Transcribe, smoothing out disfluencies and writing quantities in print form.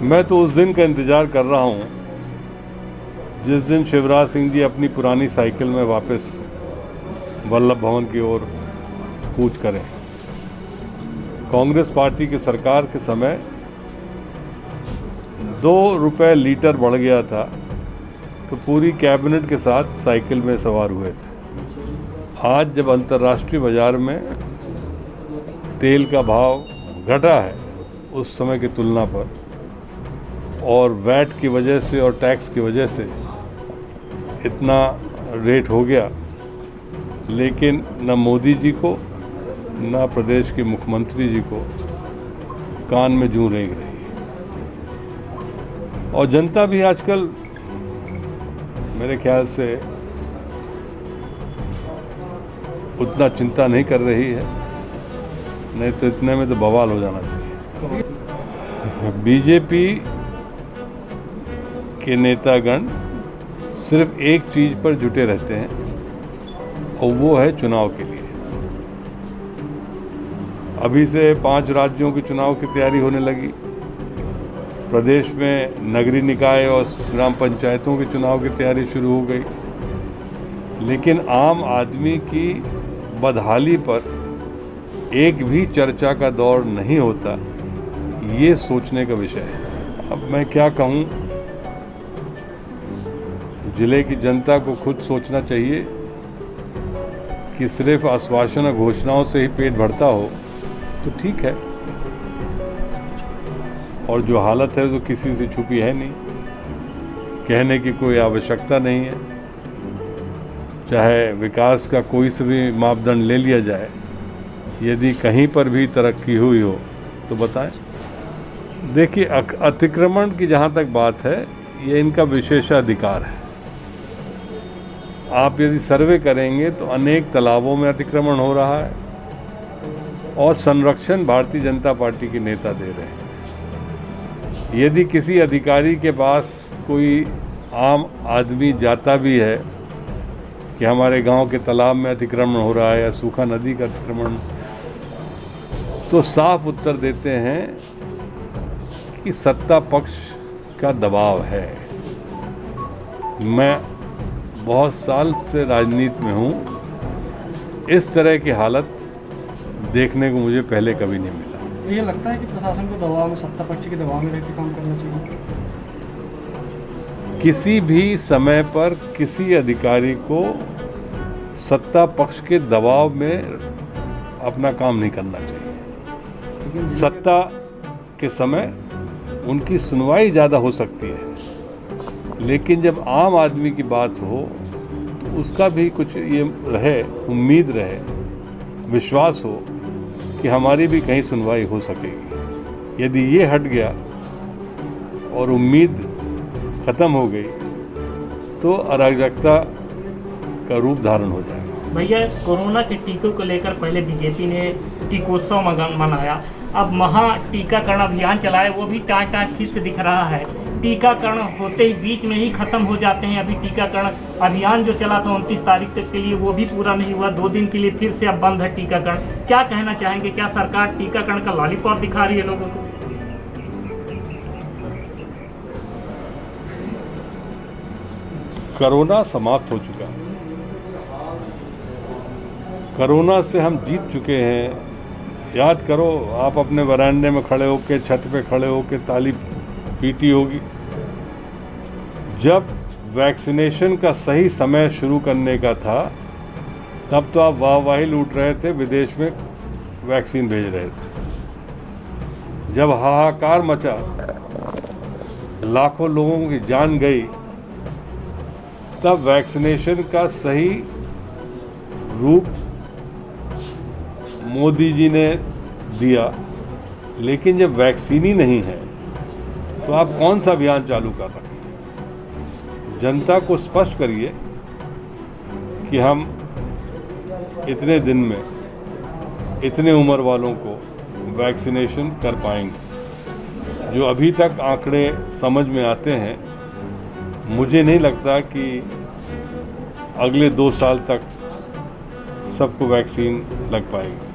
मैं तो उस दिन का इंतज़ार कर रहा हूँ जिस दिन शिवराज सिंह जी अपनी पुरानी साइकिल में वापस वल्लभ भवन की ओर कूच करें। कांग्रेस पार्टी की सरकार के समय 2 रुपये लीटर बढ़ गया था तो पूरी कैबिनेट के साथ साइकिल में सवार हुए थे। आज जब अंतर्राष्ट्रीय बाजार में तेल का भाव घटा है उस समय की तुलना पर, और वैट की वजह से और टैक्स की वजह से इतना रेट हो गया, लेकिन न मोदी जी को न प्रदेश के मुख्यमंत्री जी को कान में जूं रेंग रही है। और जनता भी आजकल मेरे ख्याल से उतना चिंता नहीं कर रही है, नहीं तो इतने में तो बवाल हो जाना चाहिए। बीजेपी के नेतागण सिर्फ एक चीज पर जुटे रहते हैं और वो है चुनाव के लिए। अभी से 5 राज्यों के चुनाव की तैयारी होने लगी। प्रदेश में नगरीय निकाय और ग्राम पंचायतों के चुनाव की तैयारी शुरू हो गई, लेकिन आम आदमी की बदहाली पर एक भी चर्चा का दौर नहीं होता। ये सोचने का विषय है। अब मैं क्या कहूँ, जिले की जनता को खुद सोचना चाहिए कि सिर्फ आश्वासन और घोषणाओं से ही पेट भरता हो तो ठीक है, और जो हालत है तो किसी से छुपी है नहीं, कहने की कोई आवश्यकता नहीं है। चाहे विकास का कोई से भी मापदंड ले लिया जाए, यदि कहीं पर भी तरक्की हुई हो तो बताएं। देखिए, अतिक्रमण की जहाँ तक बात है, ये इनका विशेषाधिकार है। आप यदि सर्वे करेंगे तो अनेक तालाबों में अतिक्रमण हो रहा है और संरक्षण भारतीय जनता पार्टी के नेता दे रहे हैं। यदि किसी अधिकारी के पास कोई आम आदमी जाता भी है कि हमारे गांव के तालाब में अतिक्रमण हो रहा है या सूखा नदी का अतिक्रमण, तो साफ उत्तर देते हैं कि सत्ता पक्ष का दबाव है। मैं बहुत साल से राजनीति में हूँ, इस तरह की हालत देखने को मुझे पहले कभी नहीं मिला। तो ये लगता है कि प्रशासन को दबाव में, सत्ता पक्ष के दबाव में रहकर काम करना चाहिए। किसी भी समय पर किसी अधिकारी को सत्ता पक्ष के दबाव में अपना काम नहीं करना चाहिए। सत्ता के समय उनकी सुनवाई ज़्यादा हो सकती है, लेकिन जब आम आदमी की बात हो तो उसका भी कुछ ये रहे, उम्मीद रहे, विश्वास हो कि हमारी भी कहीं सुनवाई हो सकेगी। यदि ये हट गया और उम्मीद खत्म हो गई तो अराजकता का रूप धारण हो जाएगा। भैया, कोरोना के टीकों को लेकर पहले बीजेपी ने टीकोत्सव मनाया, अब महा टीकाकरण अभियान चलाया, वो भी टाँट फिर से दिख रहा है। टीकाकरण होते ही बीच में ही खत्म हो जाते हैं। अभी टीकाकरण अभियान जो चला था 29 तारीख तक के लिए, वो भी पूरा नहीं हुआ। 2 दिन के लिए फिर से अब बंद है टीकाकरण। क्या कहना चाहेंगे, क्या सरकार टीकाकरण का लॉलीपॉप दिखा रही है लोगों को? कोरोना समाप्त हो चुका है। कोरोना से हम जीत चुके हैं। याद करो, आप अपने वरांडे में खड़े होकर, छत पे खड़े होकर ताली पीटी होगी। जब वैक्सीनेशन का सही समय शुरू करने का था तब तो आप वाहवाही लूट रहे थे, विदेश में वैक्सीन भेज रहे थे। जब हाहाकार मचा, लाखों लोगों की जान गई, तब वैक्सीनेशन का सही रूप मोदी जी ने दिया। लेकिन जब वैक्सीन ही नहीं है तो आप कौन सा अभियान चालू कर रहे हैं? जनता को स्पष्ट करिए कि हम इतने दिन में इतने उम्र वालों को वैक्सीनेशन कर पाएंगे। जो अभी तक आंकड़े समझ में आते हैं, मुझे नहीं लगता कि अगले 2 साल तक सबको वैक्सीन लग पाएगी।